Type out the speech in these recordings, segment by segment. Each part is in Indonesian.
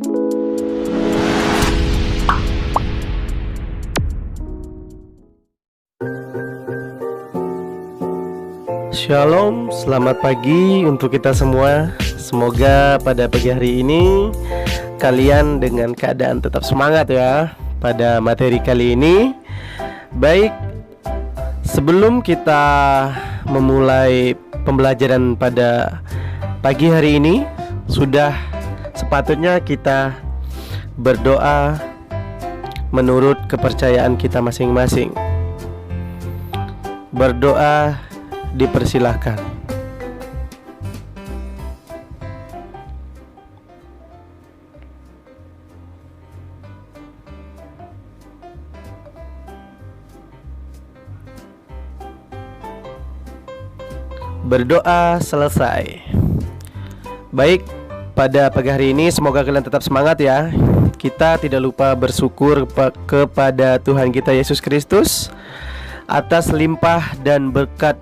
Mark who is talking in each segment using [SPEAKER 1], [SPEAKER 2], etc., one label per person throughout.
[SPEAKER 1] Shalom, selamat pagi untuk kita semua. Semoga pada pagi hari ini kalian dengan keadaan tetap semangat ya pada materi kali ini. Baik, sebelum kita memulai pembelajaran pada pagi hari ini, sudah sepatutnya kita berdoa menurut kepercayaan kita masing-masing. Berdoa dipersilahkan. Berdoa selesai. Baik, pada pagi hari ini semoga kalian tetap semangat ya. Kita tidak lupa bersyukur kepada Tuhan kita Yesus Kristus atas limpah dan berkat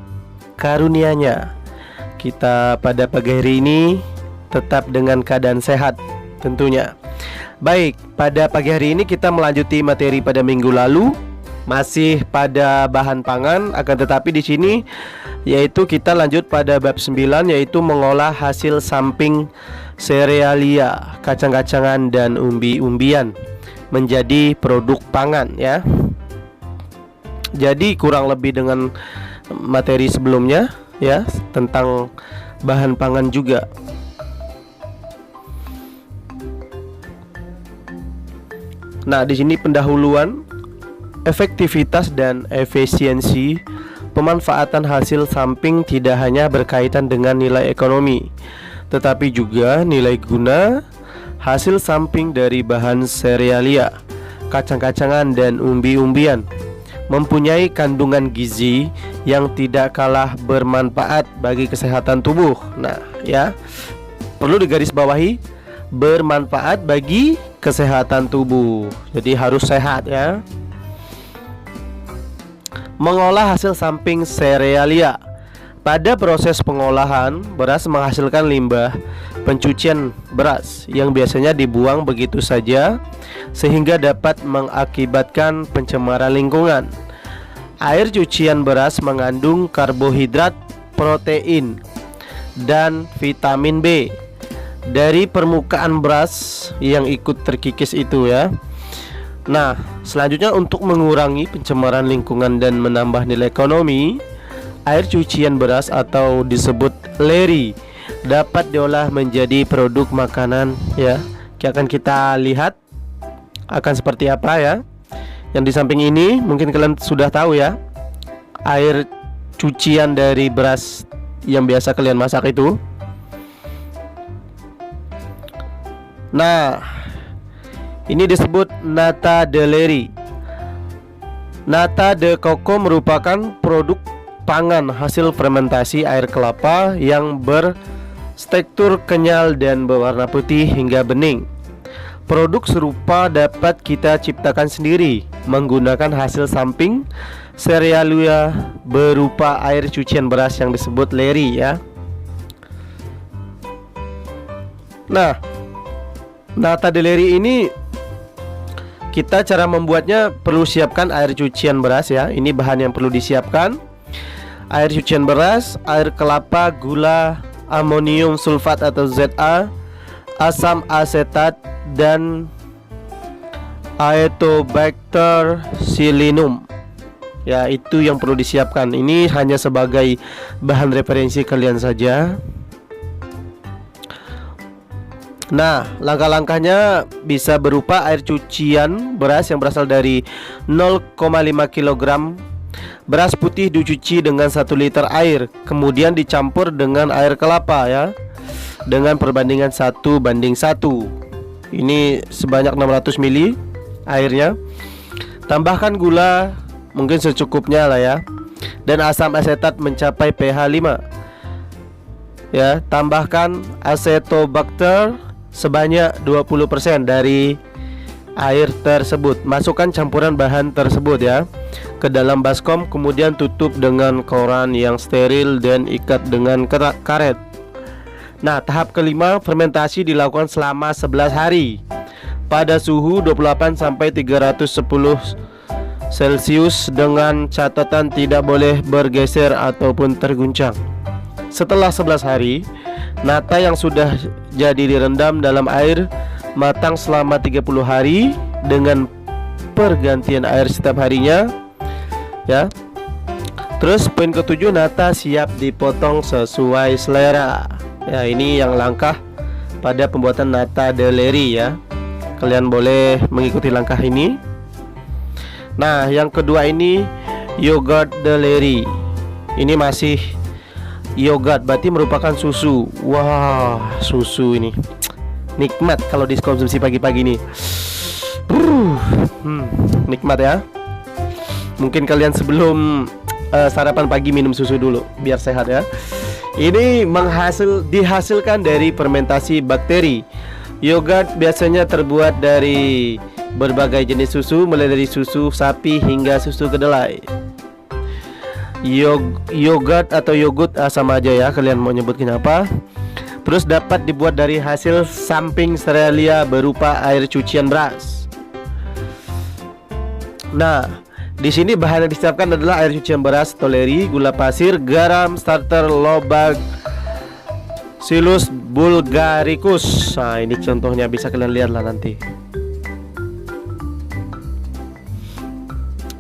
[SPEAKER 1] karunia-Nya. Kita pada pagi hari ini tetap dengan keadaan sehat tentunya. Baik, pada pagi hari ini kita melanjuti materi pada minggu lalu, masih pada bahan pangan, akan tetapi di sini yaitu kita lanjut pada bab 9, yaitu mengolah hasil samping serealia, kacang-kacangan dan umbi-umbian menjadi produk pangan ya. Jadi kurang lebih dengan materi sebelumnya ya, tentang bahan pangan juga. Nah, di sini pendahuluan efektivitas dan efisiensi pemanfaatan hasil samping tidak hanya berkaitan dengan nilai ekonomi, tetapi juga nilai guna hasil samping dari bahan serealia, kacang-kacangan dan umbi-umbian mempunyai kandungan gizi yang tidak kalah bermanfaat bagi kesehatan tubuh. Nah, ya, perlu digarisbawahi, bermanfaat bagi kesehatan tubuh. Jadi harus sehat ya. Mengolah hasil samping serealia. Pada proses pengolahan, beras menghasilkan limbah pencucian beras yang biasanya dibuang begitu saja, sehingga dapat mengakibatkan pencemaran lingkungan. Air cucian beras mengandung karbohidrat, protein, dan vitamin B dari permukaan beras yang ikut terkikis itu ya. Nah, selanjutnya untuk mengurangi pencemaran lingkungan dan menambah nilai ekonomi, air cucian beras atau disebut leri dapat diolah menjadi produk makanan ya. Akan kita lihat akan seperti apa ya. Yang di samping ini mungkin kalian sudah tahu ya, air cucian dari beras yang biasa kalian masak itu. Nah, ini disebut nata de leri. Nata de coco merupakan produk pangan hasil fermentasi air kelapa yang bertekstur kenyal dan berwarna putih hingga bening. Produk serupa dapat kita ciptakan sendiri menggunakan hasil samping serealia berupa air cucian beras yang disebut leri ya. Nah, nata de leri ini kita cara membuatnya perlu siapkan air cucian beras ya. Ini bahan yang perlu disiapkan: air cucian beras, air kelapa, gula, amonium sulfat atau ZA, asam asetat, dan Aetobacter pseudomonas. Ya, itu yang perlu disiapkan. Ini hanya sebagai bahan referensi kalian saja. Nah, langkah-langkahnya bisa berupa air cucian beras yang berasal dari 0,5 kg beras putih dicuci dengan 1 liter air, kemudian dicampur dengan air kelapa ya, dengan perbandingan 1:1. Ini sebanyak 600 ml airnya. Tambahkan gula mungkin secukupnya lah ya, dan asam asetat mencapai pH 5 ya. Tambahkan Acetobacter sebanyak 20% dari air tersebut. Masukkan campuran bahan tersebut ya ke dalam baskom, kemudian tutup dengan koran yang steril dan ikat dengan karet. Nah, tahap kelima, fermentasi dilakukan selama 11 hari pada suhu 28 sampai 310 Celcius dengan catatan tidak boleh bergeser ataupun terguncang. Setelah 11 hari, nata yang sudah jadi direndam dalam air matang selama 30 hari dengan pergantian air setiap harinya, ya. Terus poin ketujuh, nata siap dipotong sesuai selera. Ya, ini yang langkah pada pembuatan nata de Lery ya. Kalian boleh mengikuti langkah ini. Nah, yang kedua ini yogurt de Lery. Ini masih yogurt, berarti merupakan susu. Wah, susu ini nikmat kalau dikonsumsi pagi-pagi nih. Nikmat ya. Mungkin kalian sebelum sarapan pagi minum susu dulu biar sehat ya. Ini dihasilkan dari fermentasi bakteri. Yogurt biasanya terbuat dari berbagai jenis susu, mulai dari susu sapi hingga susu kedelai. Yogurt atau yogurt sama aja ya, kalian mau nyebutnya apa. Terus dapat dibuat dari hasil samping serealia berupa air cucian beras. Nah, di sini bahan yang disiapkan adalah air cucian beras toleri, gula pasir, garam, starter, Lactobacillus bulgaricus. Nah, ini contohnya bisa kalian lihat lah nanti.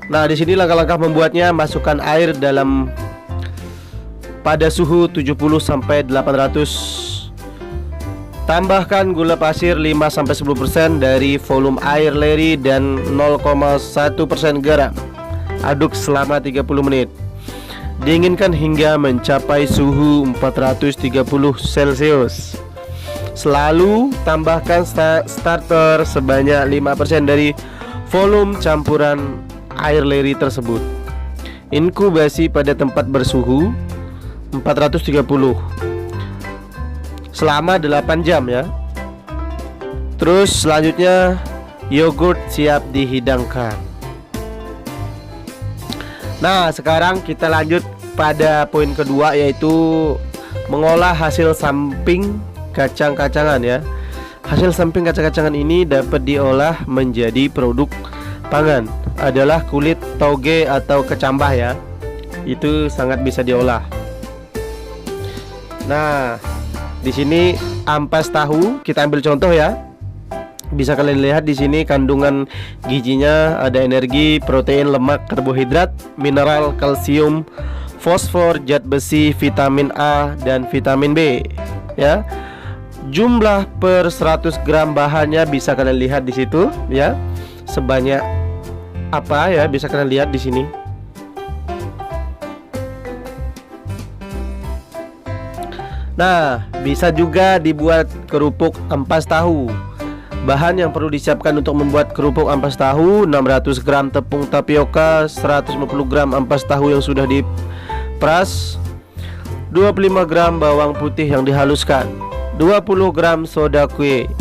[SPEAKER 1] Nah, di sini langkah-langkah membuatnya: masukkan air dalam pada suhu 70 sampai 800. Tambahkan gula pasir 5-10% dari volume air Lery dan 0,1% garam. Aduk selama 30 menit. Dinginkan hingga mencapai suhu 430 Celcius. Selalu tambahkan starter sebanyak 5% dari volume campuran air Lery tersebut. Inkubasi pada tempat bersuhu 430 selama 8 jam ya. Terus selanjutnya yogurt siap dihidangkan. Nah, sekarang kita lanjut pada poin kedua, yaitu mengolah hasil samping kacang-kacangan ya. Hasil samping kacang-kacangan ini dapat diolah menjadi produk pangan. Adalah kulit toge atau kecambah ya. Itu sangat bisa diolah. Nah, di sini ampas tahu kita ambil contoh ya. Bisa kalian lihat di sini kandungan gizinya ada energi, protein, lemak, karbohidrat, mineral, kalsium, fosfor, zat besi, vitamin A dan vitamin B ya. Jumlah per 100 gram bahannya bisa kalian lihat di situ ya. Sebanyak apa ya, bisa kalian lihat di sini. Nah, bisa juga dibuat kerupuk ampas tahu. Bahan yang perlu disiapkan untuk membuat kerupuk ampas tahu: 600 gram tepung tapioka, 150 gram ampas tahu yang sudah diperas, 25 gram bawang putih yang dihaluskan, 20 gram soda kue,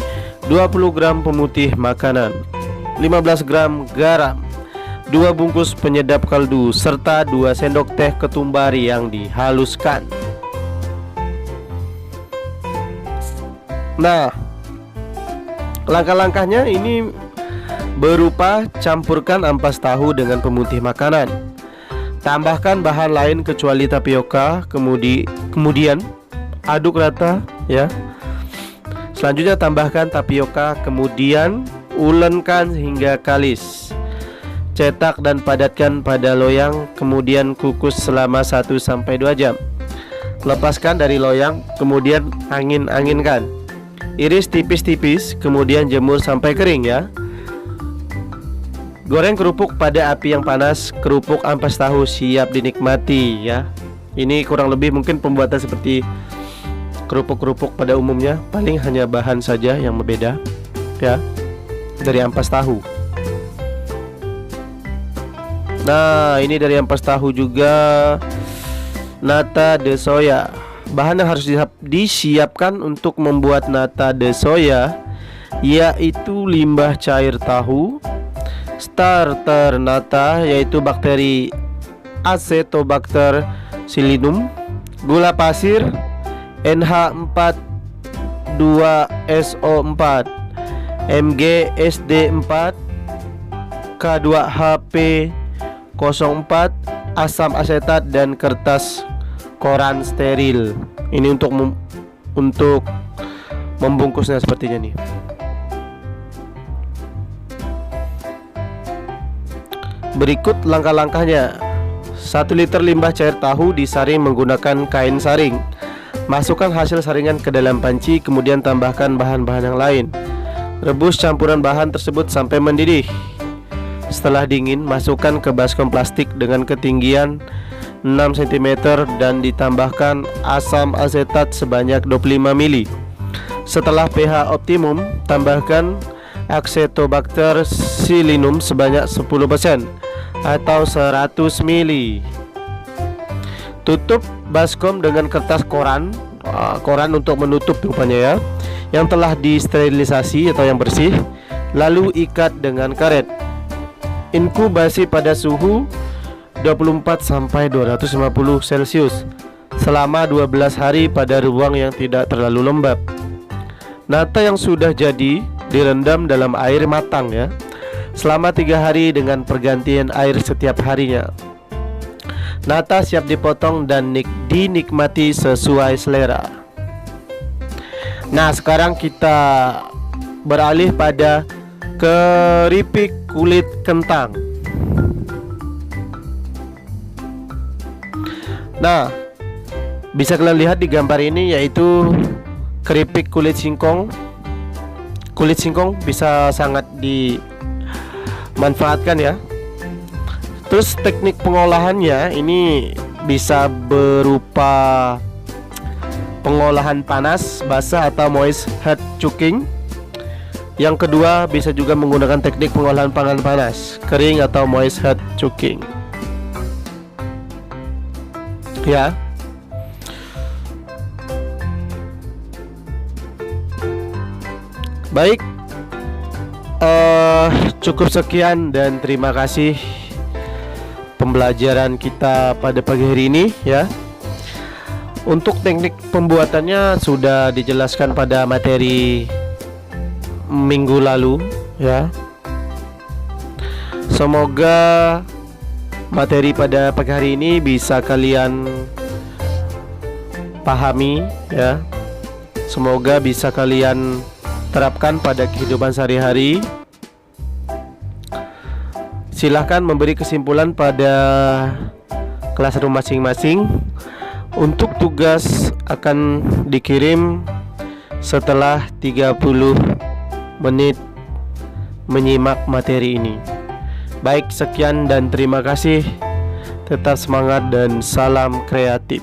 [SPEAKER 1] 20 gram pemutih makanan, 15 gram garam, 2 bungkus penyedap kaldu, serta 2 sendok teh ketumbar yang dihaluskan. Nah, langkah-langkahnya ini berupa: campurkan ampas tahu dengan pemutih makanan. Tambahkan bahan lain kecuali tapioka, kemudian aduk rata ya. Selanjutnya tambahkan tapioka, kemudian ulenkan hingga kalis. Cetak dan padatkan pada loyang, kemudian kukus selama 1-2 jam. Lepaskan dari loyang, kemudian angin-anginkan. Iris tipis-tipis, kemudian jemur sampai kering ya. Goreng kerupuk pada api yang panas. Kerupuk ampas tahu siap dinikmati ya. Ini kurang lebih mungkin pembuatan seperti kerupuk-kerupuk pada umumnya, paling hanya bahan saja yang berbeda ya dari ampas tahu. Nah, ini dari ampas tahu juga nata de soya. Bahan yang harus disiapkan untuk membuat nata de soya yaitu limbah cair tahu, starter nata yaitu bakteri Acetobacter psyllinum, gula pasir NH4 H2SO4, MgSD4, K2HP04, asam asetat, dan kertas koran steril. Ini untuk membungkusnya sepertinya nih. Berikut langkah-langkahnya. 1 liter limbah cair tahu disaring menggunakan kain saring. Masukkan hasil saringan ke dalam panci, kemudian tambahkan bahan-bahan yang lain. Rebus campuran bahan tersebut sampai mendidih. Setelah dingin, masukkan ke baskom plastik dengan ketinggian 6 cm dan ditambahkan asam asetat sebanyak 25 ml. Setelah pH optimum, tambahkan Acetobacter pseudomonas sebanyak 10% atau 100 ml. Tutup baskom dengan kertas koran untuk menutup rupanya ya, yang telah disterilisasi atau yang bersih, lalu ikat dengan karet. Inkubasi pada suhu 24 sampai 250 Celcius selama 12 hari pada ruang yang tidak terlalu lembab. Nata yang sudah jadi direndam dalam air matang ya, selama 3 hari dengan pergantian air setiap harinya. Nata siap dipotong dan dinikmati sesuai selera. Nah, sekarang kita beralih pada keripik kulit kentang. Nah, bisa kalian lihat di gambar ini, yaitu keripik kulit singkong. Kulit singkong bisa sangat dimanfaatkan ya. Terus teknik pengolahannya ini bisa berupa pengolahan panas, basah atau moist heat cooking. Yang kedua, bisa juga menggunakan teknik pengolahan pangan panas, kering atau moist heat cooking. Ya. Baik. Cukup sekian dan terima kasih pembelajaran kita pada pagi hari ini ya. Untuk teknik pembuatannya sudah dijelaskan pada materi minggu lalu ya. Semoga materi pada pagi hari ini bisa kalian pahami ya. Semoga bisa kalian terapkan pada kehidupan sehari-hari. Silahkan memberi kesimpulan pada classroom masing-masing. Untuk tugas akan dikirim setelah 30 menit menyimak materi ini. Baik, sekian dan terima kasih. Tetap semangat dan salam kreatif.